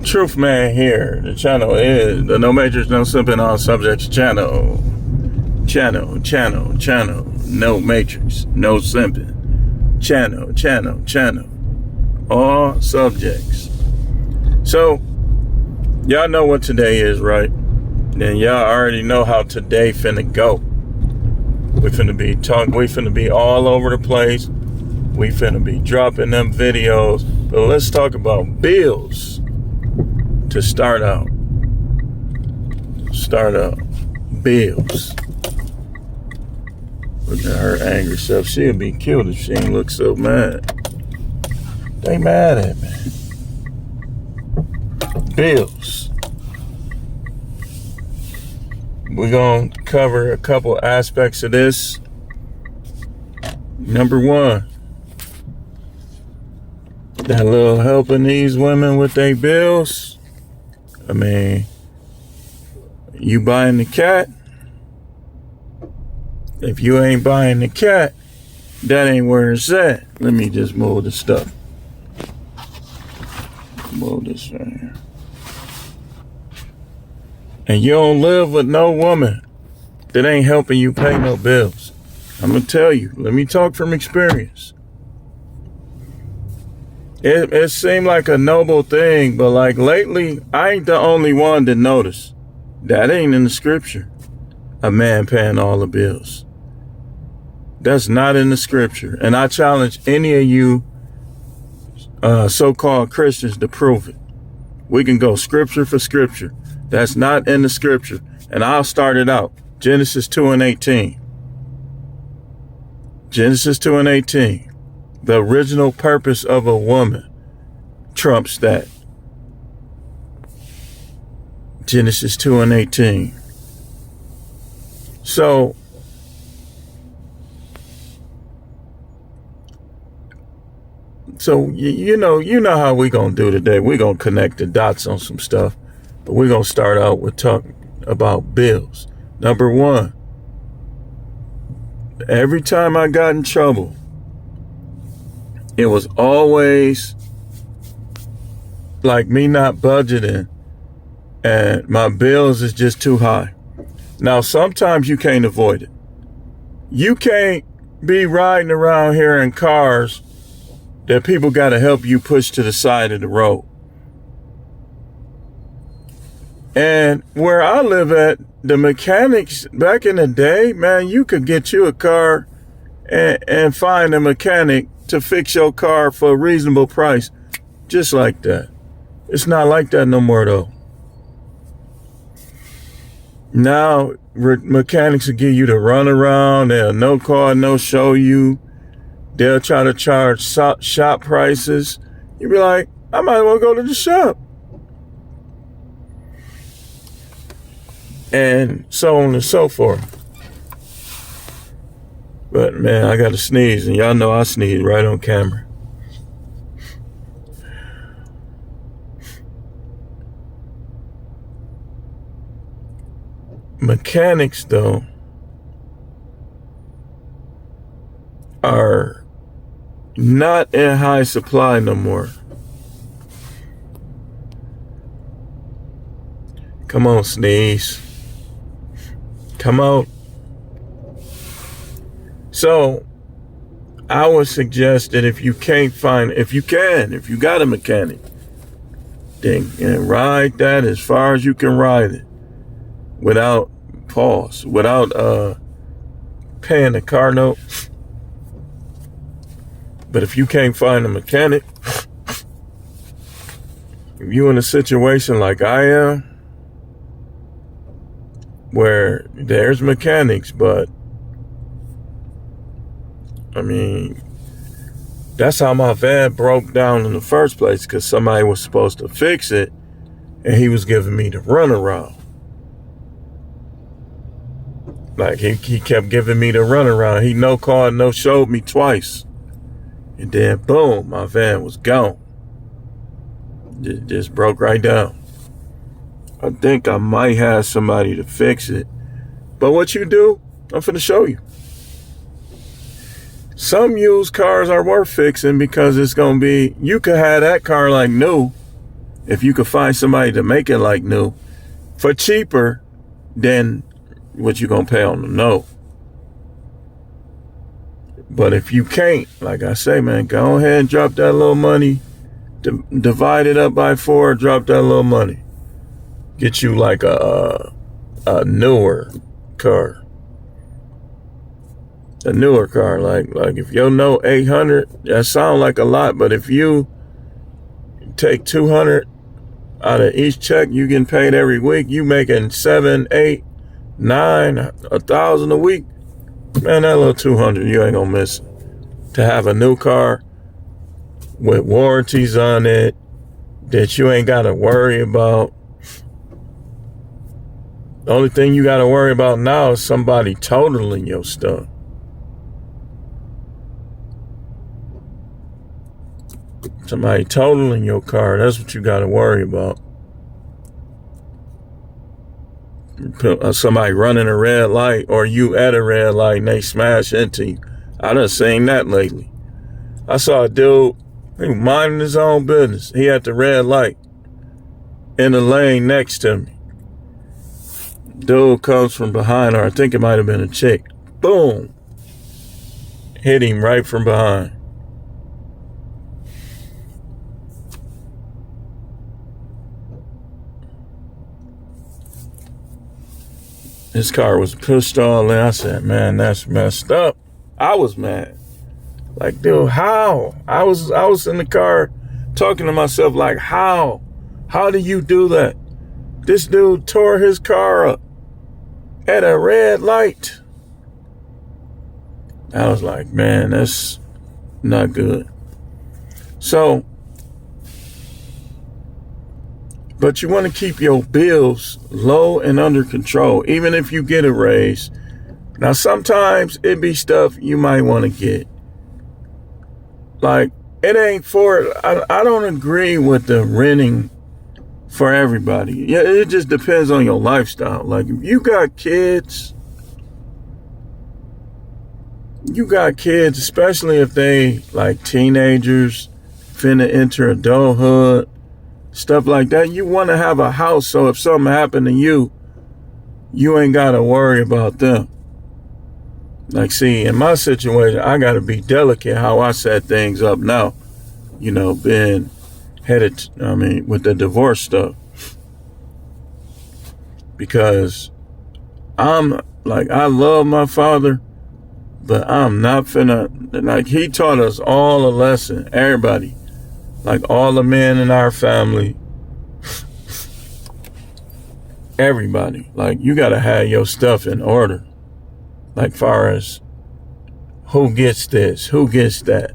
Truth Man here. The channel is the No Majors, No Simping All Subjects channel. Channel. No Matrix, No Simping. Channel. All subjects. So, y'all know what today is, right? Then y'all already know how today finna go. We finna be all over the place. We finna be dropping them videos. But let's talk about bills to start out. Bills. Look at her angry self. She'll be killed if she ain't look so mad. They mad at me. Bills. We're going to cover a couple aspects of this. Number one, that little helping these women with their bills. I mean, you buying the cat. If you ain't buying the cat, that ain't where it's at. Let me just move the stuff. Move this right here. And you don't live with no woman that ain't helping you pay no bills. I'm going to tell you. Let me talk from experience. It seemed like a noble thing, but like lately, I ain't the only one to notice. That ain't in the scripture. A man paying all the bills. That's not in the scripture. And I challenge any of you so-called Christians to prove it. We can go scripture for scripture. That's not in the scripture. And I'll start it out. Genesis 2:18. Genesis 2:18. The original purpose of a woman trumps that. Genesis 2:18. So, you know how we gonna do today. We gonna connect the dots on some stuff, but we're gonna start out with talking about bills. Number one, every time I got in trouble, it was always like me not budgeting and my bills is just too high. Now, sometimes you can't avoid it. You can't be riding around here in cars that people got to help you push to the side of the road. And where I live at, the mechanics back in the day, man, you could get you a car and find a mechanic to fix your car for a reasonable price. Just like that. It's not like that no more, though. Now, mechanics will give you the run around. They'll no car, no show you. They'll try to charge shop prices. You'll be like, I might as well go to the shop. And so on and so forth. But man, I got to sneeze, and y'all know I sneeze right on camera. Mechanics, though, are not in high supply no more. Come on, sneeze. Come on. So, I would suggest that if you got a mechanic, then ride that as far as you can ride it without paying the car note. But if you can't find a mechanic, if you're in a situation like I am, where there's mechanics, but I mean, that's how my van broke down in the first place, because somebody was supposed to fix it and he was giving me the runaround. Like he kept giving me the runaround. He no called, no showed me twice. And then boom, my van was gone. Just broke right down. I think I might have somebody to fix it. But what you do, I'm finna show you. Some used cars are worth fixing because it's going to be, you could have that car like new if you could find somebody to make it like new for cheaper than what you gonna pay on the note. But if you can't, like I say, man, go ahead and drop that little money, divide it up by 4, drop that little money. Get you like a newer car. A newer car, like if your note 800, that sound like a lot, but if you take 200 out of each check, you getting paid every week, you making 7, 8, 9, 1,000 a week. Man, that little 200, you ain't gonna miss it. To have a new car with warranties on it that you ain't gotta worry about. The only thing you gotta worry about now is somebody totaling your stuff. Somebody totaling your car, that's what you gotta worry about. Somebody running a red light, or you at a red light and they smash into you. I done seen that lately. I saw a dude, he was minding his own business. He had the red light in the lane next to me. Dude comes from behind, or I think it might have been a chick. Boom. Hit him right from behind. His car was pushed all in. I said, man, that's messed up. I was mad. Like, dude, how? I was in the car talking to myself like, how? How do you do that? This dude tore his car up at a red light. I was like, man, that's not good. So, but you want to keep your bills low and under control, even if you get a raise. Now, sometimes it be stuff you might want to get. Like, it ain't for, I don't agree with the renting for everybody. Yeah, it just depends on your lifestyle. Like, if you got kids, especially if they like teenagers, finna enter adulthood, stuff like that, you want to have a house so if something happened to you, you ain't got to worry about them. Like, see, in my situation, I got to be delicate how I set things up now, you know, being headed, with the divorce stuff. Because I'm, like, I love my father, but I'm not finna, like, he taught us all a lesson, everybody. Like, all the men in our family, everybody. Like, you got to have your stuff in order. Like, far as who gets this, who gets that.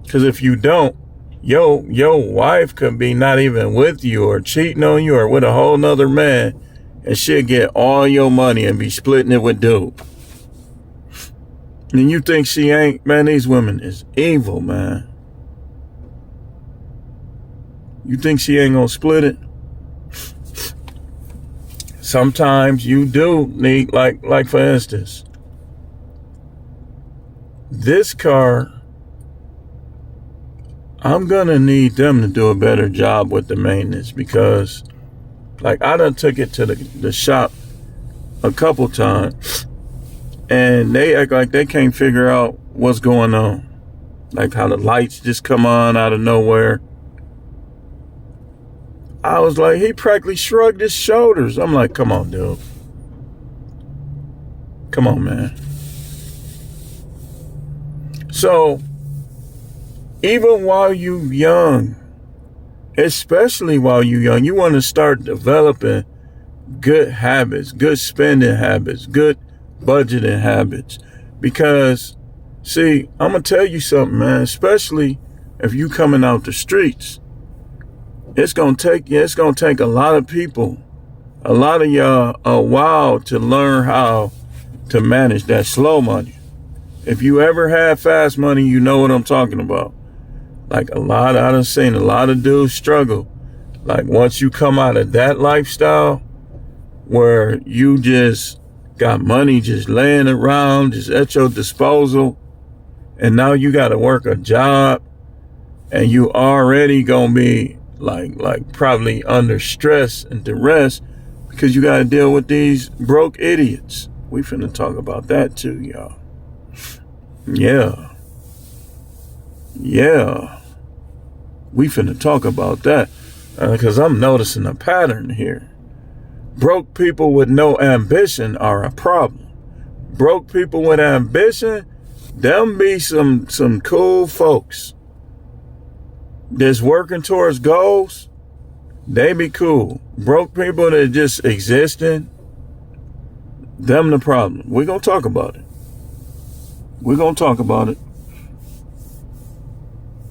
Because if you don't, your wife could be not even with you or cheating on you or with a whole nother man, and she'll get all your money and be splitting it with dude. And you think she ain't, man, these women is evil, man. You think she ain't gonna split it? Sometimes you do need, like for instance, this car, I'm gonna need them to do a better job with the maintenance because, like, I done took it to the shop a couple times and they act like they can't figure out what's going on. Like how the lights just come on out of nowhere. I was like, he practically shrugged his shoulders. I'm like, come on, dude. Come on, man. So, even while you young, especially while you young, you want to start developing good habits, good spending habits, good budgeting habits. Because, see, I'm going to tell you something, man, especially if you coming out the streets. It's gonna take a lot of people, a lot of y'all, a while to learn how to manage that slow money. If you ever had fast money, you know what I'm talking about. Like I done seen a lot of dudes struggle. Like once you come out of that lifestyle where you just got money just laying around, just at your disposal, and now you gotta work a job and you already gonna be like probably under stress and duress because you got to deal with these broke idiots. We finna talk about that too, y'all. Yeah. We finna talk about that because I'm noticing a pattern here. Broke people with no ambition are a problem. Broke people with ambition, them be some cool folks that's working towards goals. They be cool. Broke people that just existing, them the problem. We're gonna talk about it.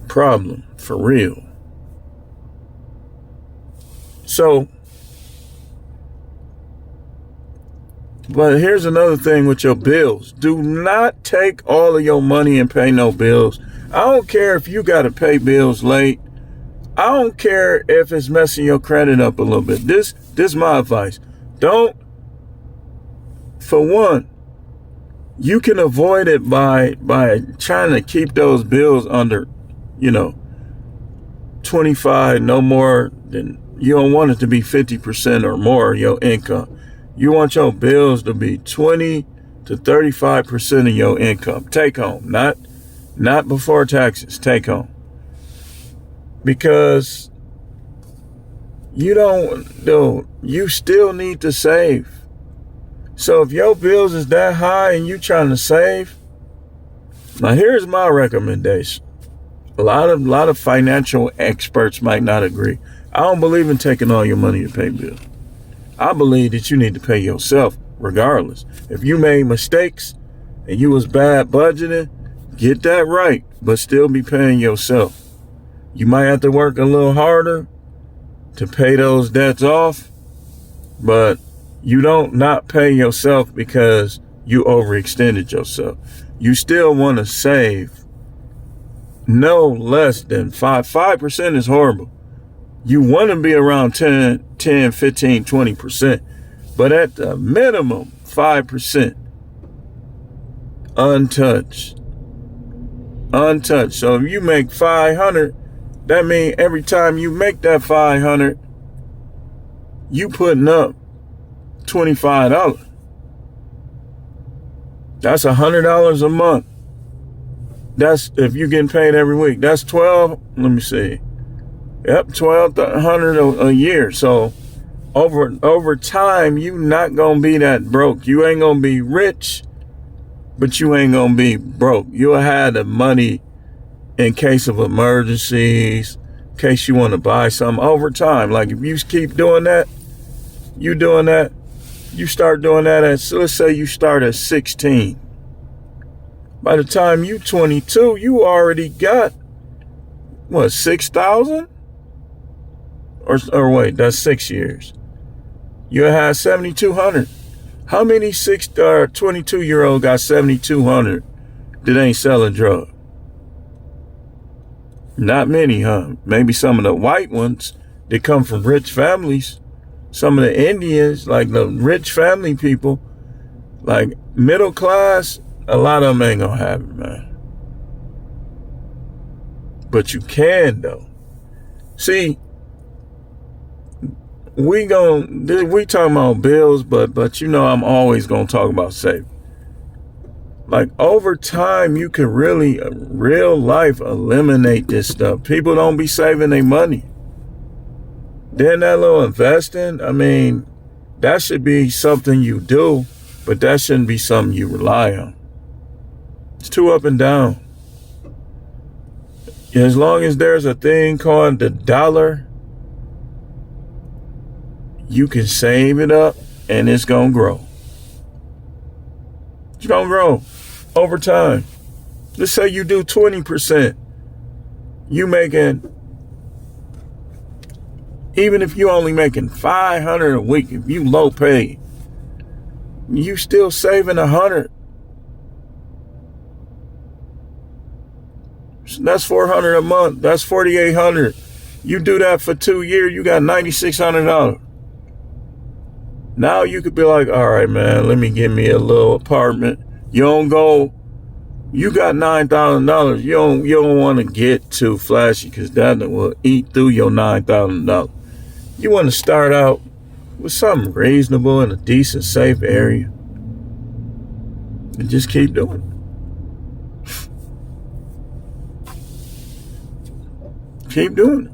Problem for real. So, but here's another thing with your bills. Do not take all of your money and pay no bills. I don't care if you got to pay bills late. I don't care if it's messing your credit up a little bit. This is my advice. Don't, for one, you can avoid it by trying to keep those bills under, 25, no more than, you don't want it to be 50% or more of your income. You want your bills to be 20 to 35% of your income. Take home, not before taxes, take home. Because you still need to save. So if your bills is that high and you trying to save, now here's my recommendation. A lot of financial experts might not agree. I don't believe in taking all your money to pay bills. I believe that you need to pay yourself regardless. If you made mistakes and you was bad budgeting, get that right, but still be paying yourself. You might have to work a little harder to pay those debts off, but you don't not pay yourself because you overextended yourself. You still want to save no less than 5%. 5% is horrible. You want to be around 10, 15, 20%, but at the minimum, 5% untouched. So if you make 500, that means every time you make that 500, you putting up $25. That's $100 a month. That's if you're getting paid every week. That's 12. Let me see. Yep, $1,200 a year. So over time, you not gonna be that broke. You ain't gonna be rich, but you ain't gonna be broke. You'll have the money in case of emergencies, in case you want to buy something over time. Like if you keep doing that, you start doing that so let's say you start at 16. By the time you 22, you already got, 6,000? Or wait, that's 6 years. You'll have 7,200. How many 22-year-old got 7,200 that ain't selling drugs? Not many, huh? Maybe some of the white ones that come from rich families. Some of the Indians, like the rich family people, like middle class, a lot of them ain't gonna have it, man. But you can, though. See, we talking about bills, but I'm always gonna talk about saving. Like over time, you can really, real life, eliminate this stuff. People don't be saving their money. Then that little investing, that should be something you do, but that shouldn't be something you rely on. It's too up and down. As long as there's a thing called the dollar, you can save it up and it's going to grow. It's going to grow over time. Let's say you do 20%. You making, even if you only making $500 a week, if you low paid, you still saving $100. That's $400 a month. That's $4,800. You do that for 2 years, you got $9,600. Now you could be like, all right, man, let me get me a little apartment. You don't go You got $9,000. You don't want to get too flashy because that will eat through your $9,000. You want to start out with something reasonable in a decent, safe area, and just keep doing it. Keep doing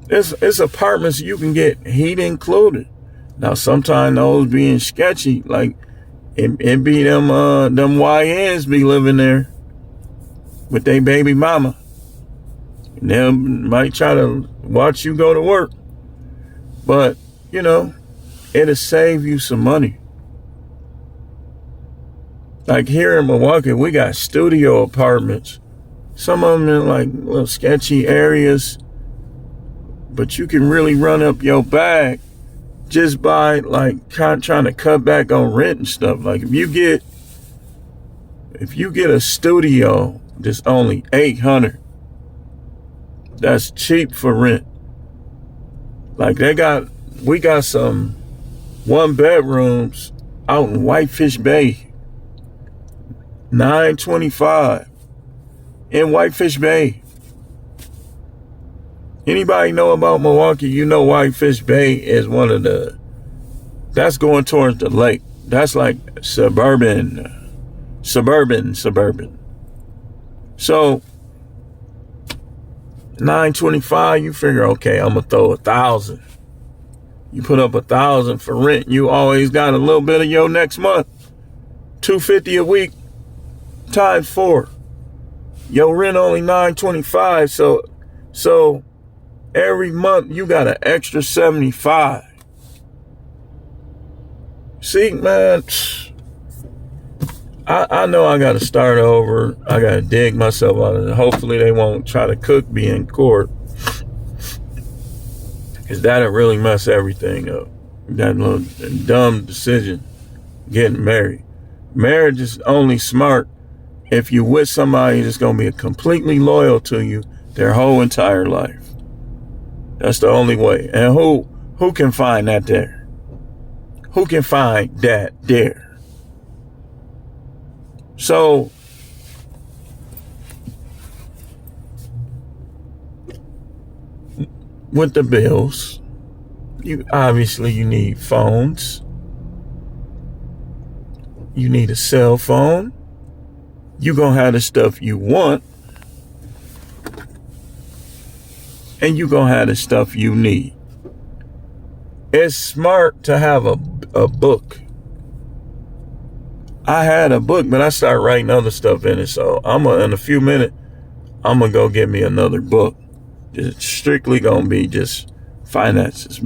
it. It's apartments you can get heat included. Now sometimes those being sketchy, like. It be them YNs be living there with their baby mama. And they might try to watch you go to work. But, it'll save you some money. Like here in Milwaukee, we got studio apartments. Some of them in like little sketchy areas. But you can really run up your bag just by like trying to cut back on rent and stuff. Like if you get a studio that's only $800, that's cheap for rent. Like we got some 1-bedrooms out in Whitefish Bay, $925 in Whitefish Bay. Anybody know about Milwaukee? You know Whitefish Bay is that's going towards the lake. That's like suburban. So $925, you figure, okay, I'm gonna throw $1,000. You put up $1,000 for rent, you always got a little bit of your next month. $250 a week times 4. Your rent only $925, so every month you got an extra $75. See, man, I know I got to start over. I got to dig myself out of it. Hopefully they won't try to cook me in court, because that'll really mess everything up. That little dumb decision, getting married. Marriage is only smart if you with somebody that's going to be completely loyal to you their whole entire life. That's the only way. And who can find that there? Who can find that there? So with the bills, you need phones. You need a cell phone. You're going to have the stuff you want. And you're going to have the stuff you need. It's smart to have a book. I had a book, but I started writing other stuff in it. So in a few minutes, I'm going to go get me another book. It's strictly going to be just finances.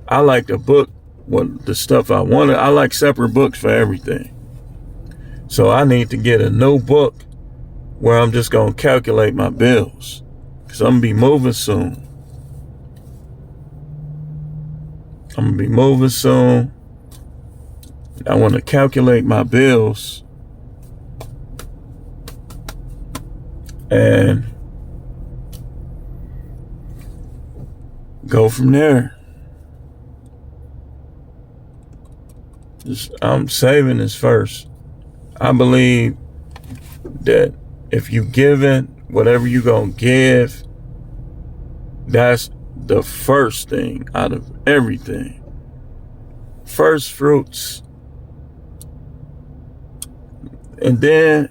I like the book, the stuff I wanted. I like separate books for everything. So I need to get a new book where I'm just going to calculate my bills. Because I'm going to be moving soon. I want to calculate my bills and go from there. I'm saving this first. I believe that if you giving whatever you gonna give, that's the first thing out of everything. First fruits. And then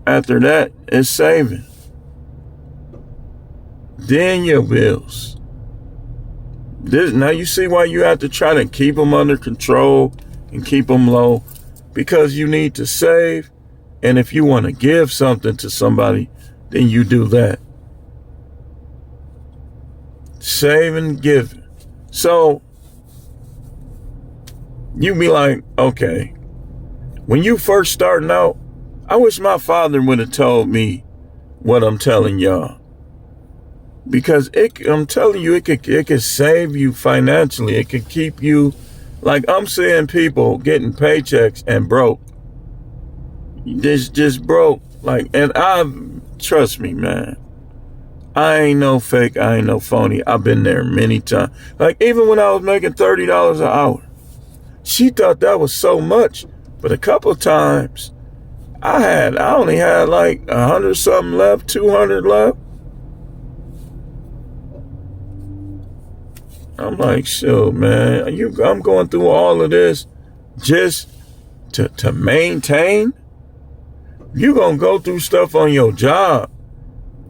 after that, it's saving. Then your bills. Now you see why you have to try to keep them under control and keep them low, because you need to save. And if you want to give something to somebody, then you do that. Save and give. So you be like, okay, when you first starting out, I wish my father would have told me what I'm telling y'all. Because I'm telling you, it could save you financially. It could keep you, like I'm seeing people getting paychecks and broke. Just broke. Like, and trust me, man, I ain't no fake, I ain't no phony. I've been there many times. Like even when I was making $30 an hour, she thought that was so much. But a couple of times I only had like 100 something left, 200 left. I'm like, shoot, man, I'm going through all of this just to maintain. You gonna go through stuff on your job.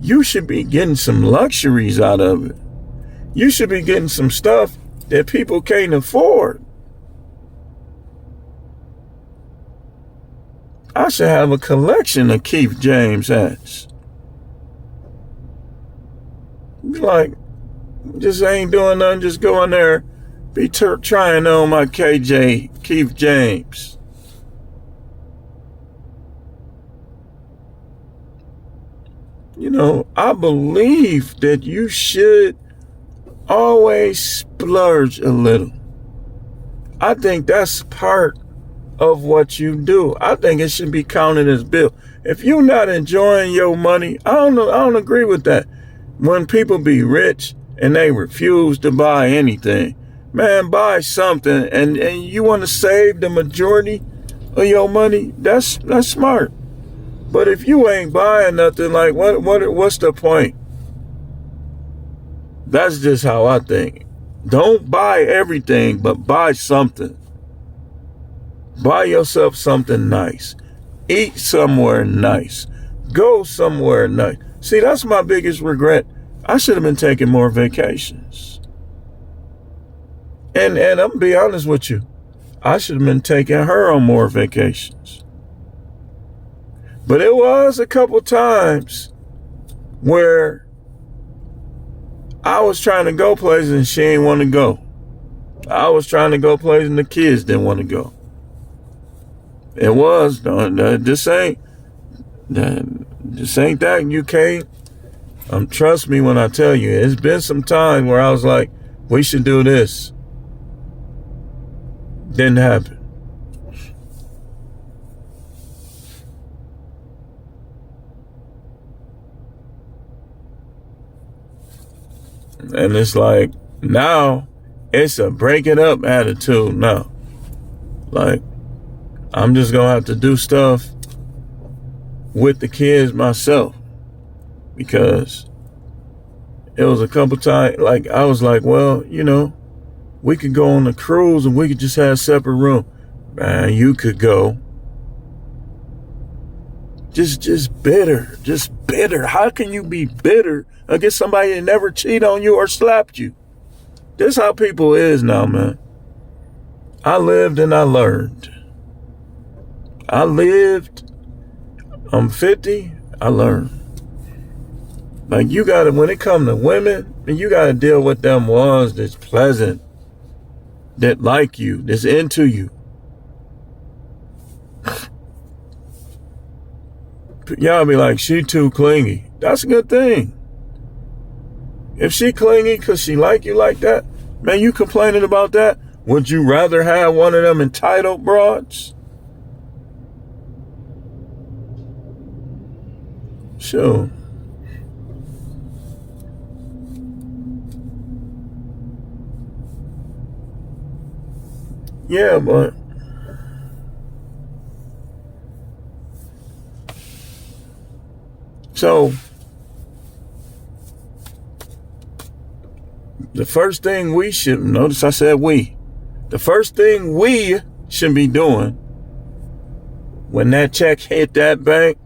You should be getting some luxuries out of it. You should be getting some stuff that people can't afford. I should have a collection of Keith James hats. Like, just ain't doing nothing, just go in there, be trying on my Keith James. You know, I believe that you should always splurge a little. I think that's part of what you do. I think it should be counted as bill. If you're not enjoying your money, I don't agree with that. When people be rich and they refuse to buy anything, man, buy something and you want to save the majority of your money, that's smart. But if you ain't buying nothing, like what's the point? That's just how I think. Don't buy everything, but buy something. Buy yourself something nice. Eat somewhere nice. Go somewhere nice. See, that's my biggest regret. I should have been taking more vacations. And I'm gonna be honest with you. I should have been taking her on more vacations. But it was a couple times where I was trying to go places and she ain't want to go. I was trying to go places and the kids didn't want to go. It was, this ain't that. You can't, trust me when I tell you, it's been some time where I was like, we should do this. Didn't happen. And it's like, now it's a break it up attitude now. Like, I'm just gonna have to do stuff with the kids myself, because it was a couple times, like, I was like, well, you know, we could go on a cruise and we could just have a separate room. Man, you could go. Just bitter. How can you be bitter against somebody that never cheated on you or slapped you? This how people is now, man. I lived and I learned. I'm 50, I learned. Like, you gotta, when it come to women, you gotta deal with them ones that's pleasant, that like you, that's into you. Y'all be like, she too clingy. That's a good thing. If she clingy because she like you like that, man, you complaining about that? Would you rather have one of them entitled broads? Sure. Yeah, but so the first thing we should, notice I said the first thing we should be doing when that check hit that bank,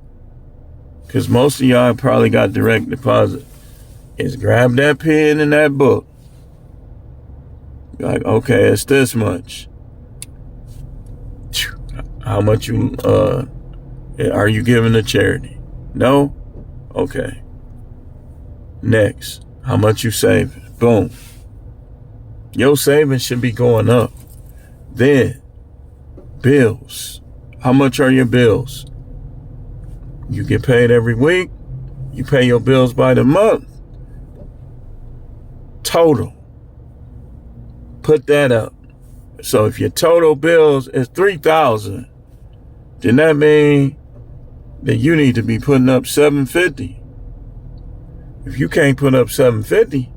because most of y'all probably got direct deposit, is grab that pen and that book. Like, okay, it's this much. How much are you giving to charity? No? Okay. Next, how much you saving? Boom. Your savings should be going up. Then, bills. How much are your bills? You get paid every week. You pay your bills by the month. Total. Put that up. So if your total bills is $3,000, then that means that you need to be putting up $750. If you can't put up $750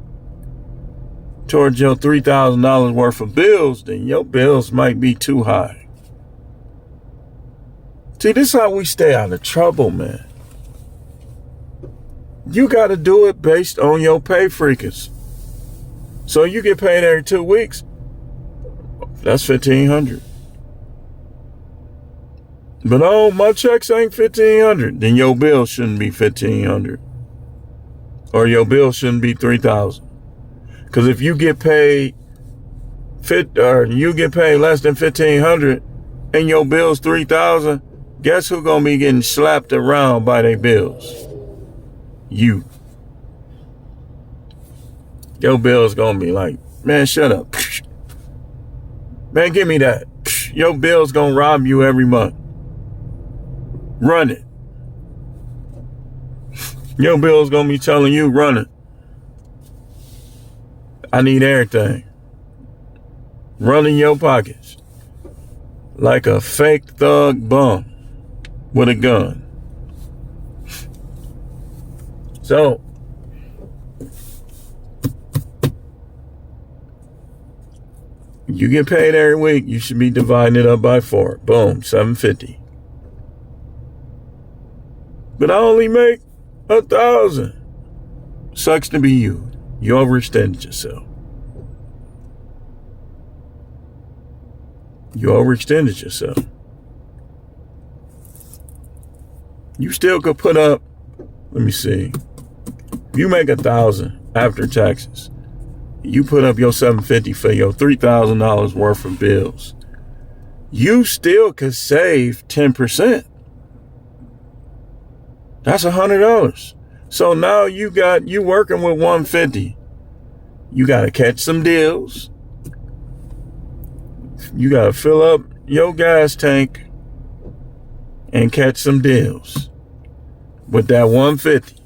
towards your $3,000 worth of bills, then your bills might be too high. See, this is how we stay out of trouble, man. You got to do it based on your pay frequency. So you get paid every 2 weeks. That's $1,500. But oh, my checks ain't $1,500. Then your bill shouldn't be $1,500, or your bill shouldn't be $3,000. Because if you get paid less than $1,500 and your bill's $3,000, guess who's gonna be getting slapped around by their bills? You. Your bill's gonna be like, man, shut up. Man, give me that. Your bill's gonna rob you every month. Run it. Your bill's gonna be telling you, run it. I need everything. Running your pockets like a fake thug bum with a gun. So, you get paid every week, you should be dividing it up by 4. Boom, $750. But I only make $1,000. Sucks to be you. You overextended yourself. You overextended yourself. You still could put up, let me see. You make $1,000 after taxes. You put up your $750 for your $3,000 worth of bills. You still could save 10%. That's $100. So now you working with $150. You got to catch some deals. You got to fill up your gas tank and catch some deals with that $150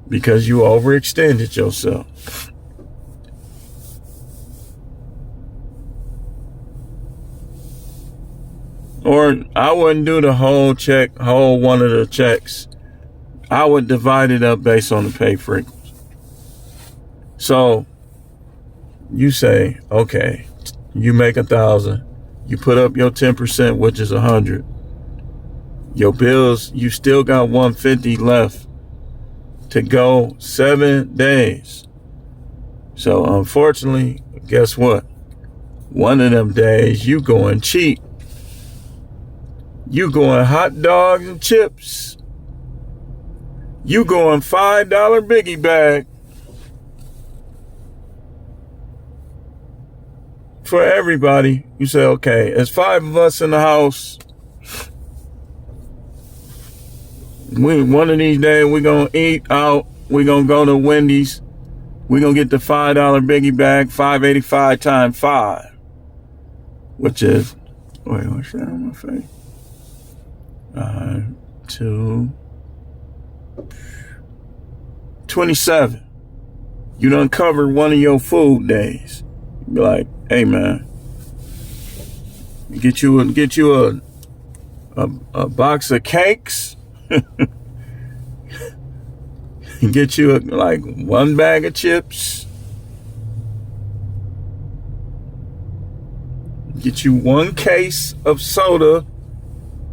because you overextended yourself. Or I wouldn't do the whole one of the checks. I would divide it up based on the pay frequency. So you say, okay, you make $1,000. You put up your 10%, which is $100. Your bills, you still got $150 left to go 7 days. So unfortunately, guess what? One of them days you going cheap. You going hot dogs and chips. You going $5 biggie bag for everybody. You say, okay, it's 5 of us in the house. One of these days we're going to eat out. We're going to go to Wendy's. We're going to get the $5 biggie bag, $5.85 times 5, which is, wait, what's that on my face? 27. You done covered one of your food days. Be like, hey man, get you a box of cakes. Get you like 1 bag of chips. Get you 1 case of soda.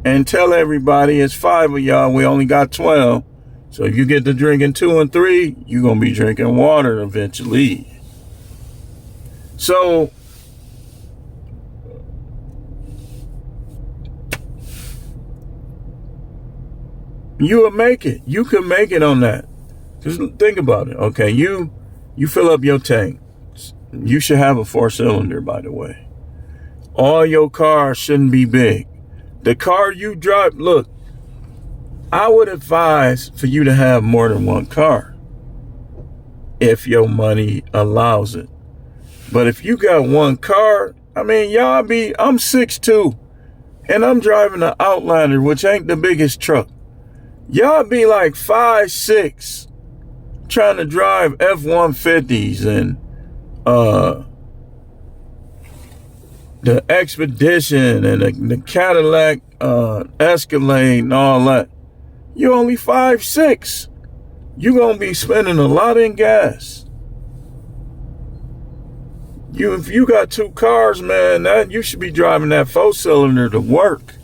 And tell everybody it's 5 of y'all. We only got 12. So if you get to drinking 2 and 3, you're going to be drinking water eventually. So you will make it. You can make it on that. Just think about it. Okay, you fill up your tank. You should have a 4-cylinder, by the way. All your cars shouldn't be big. The car you drive, look, I would advise for you to have more than 1 car if your money allows it. But if you got 1 car, I mean, I'm 6'2", and I'm driving an Outlander, which ain't the biggest truck. Y'all be like 5'6", trying to drive F-150s and the Expedition and the Cadillac Escalade and all that. You're only 5'6". You're going to be spending a lot in gas. If you got 2 cars, man, that you should be driving that 4-cylinder to work.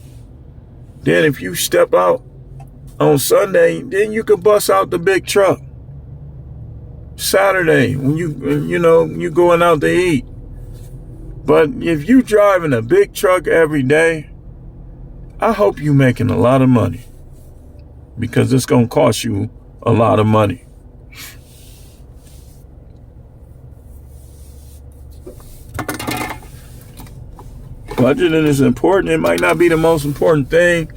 Then if you step out on Sunday, then you can bust out the big truck. Saturday, when you going out to eat. But if you driving a big truck every day, I hope you making a lot of money, because it's going to cost you a lot of money. Budgeting is important. It might not be the most important thing,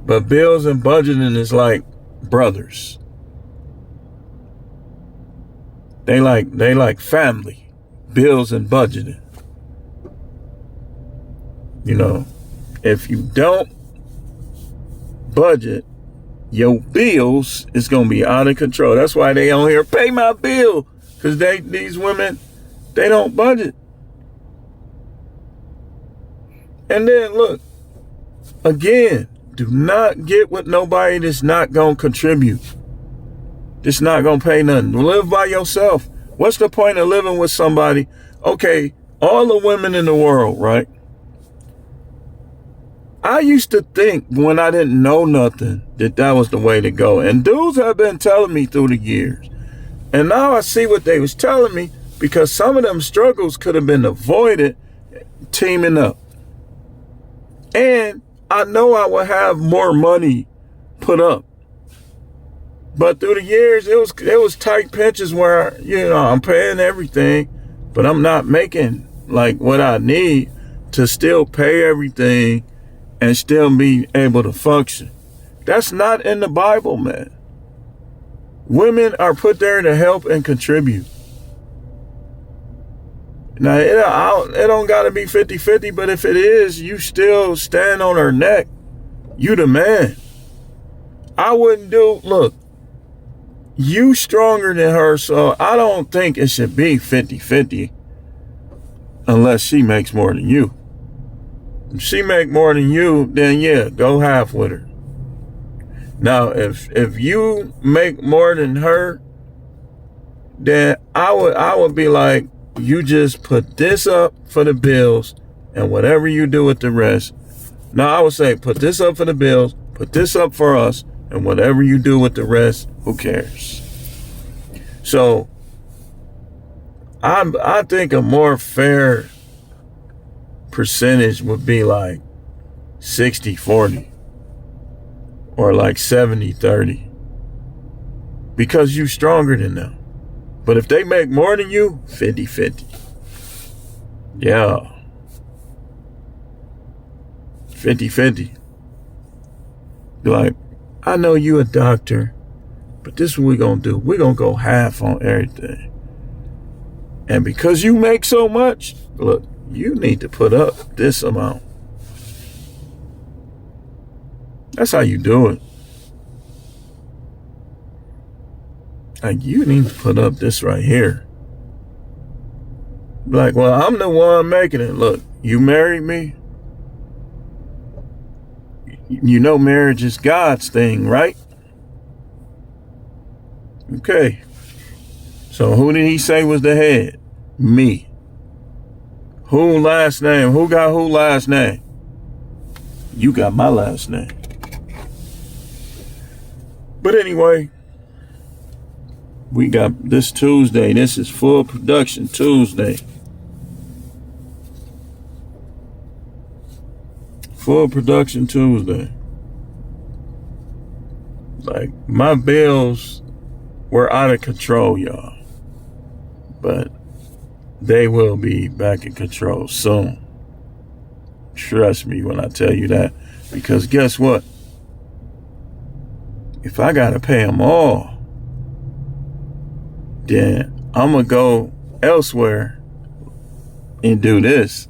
but bills and budgeting is like brothers. They like family. Bills and budgeting. You know, if you don't budget, your bills is gonna be out of control. That's why they on here, pay my bill, because these women, they don't budget. And then look, again, do not get with nobody that's not gonna contribute. That's not gonna pay nothing. Live by yourself. What's the point of living with somebody? Okay, all the women in the world, right? I used to think when I didn't know nothing that was the way to go. And dudes have been telling me through the years. And now I see what they was telling me, because some of them struggles could have been avoided teaming up. And I know I would have more money put up. But through the years, it was tight pinches where, I'm paying everything, but I'm not making like what I need to still pay everything and still be able to function. That's not in the Bible, man. Women are put there to help and contribute. Now, it don't got to be 50-50, but if it is, you still stand on her neck. You the man. I wouldn't look, you stronger than her, so I don't think it should be 50-50 unless she makes more than you. If she make more than you, then yeah, go half with her. Now, if you make more than her, then I would be like, you just put this up for the bills, and whatever you do with the rest. Now, I would say put this up for the bills, put this up for us, and whatever you do with the rest, who cares? So, I think a more fair percentage would be like 60-40 or like 70-30, because you stronger than them. But if they make more than you, 50-50. Yeah. 50-50. Be like, I know you a doctor, but this is what we're going to do. We're going to go half on everything. And because you make so much, look, you need to put up this amount. That's how you do it. Like, you need to put up this right here. Like, well, I'm the one making it. Look, you married me. You know marriage is God's thing, right? Okay. So who did he say was the head? Me. Who last name? Who got who last name? You got my last name. But anyway, we got this Tuesday. This is Full Production Tuesday. Full Production Tuesday. Like, my bills were out of control, y'all. But they will be back in control soon. Trust me when I tell you that. Because guess what? If I gotta pay them all, then I'm gonna go elsewhere and do this.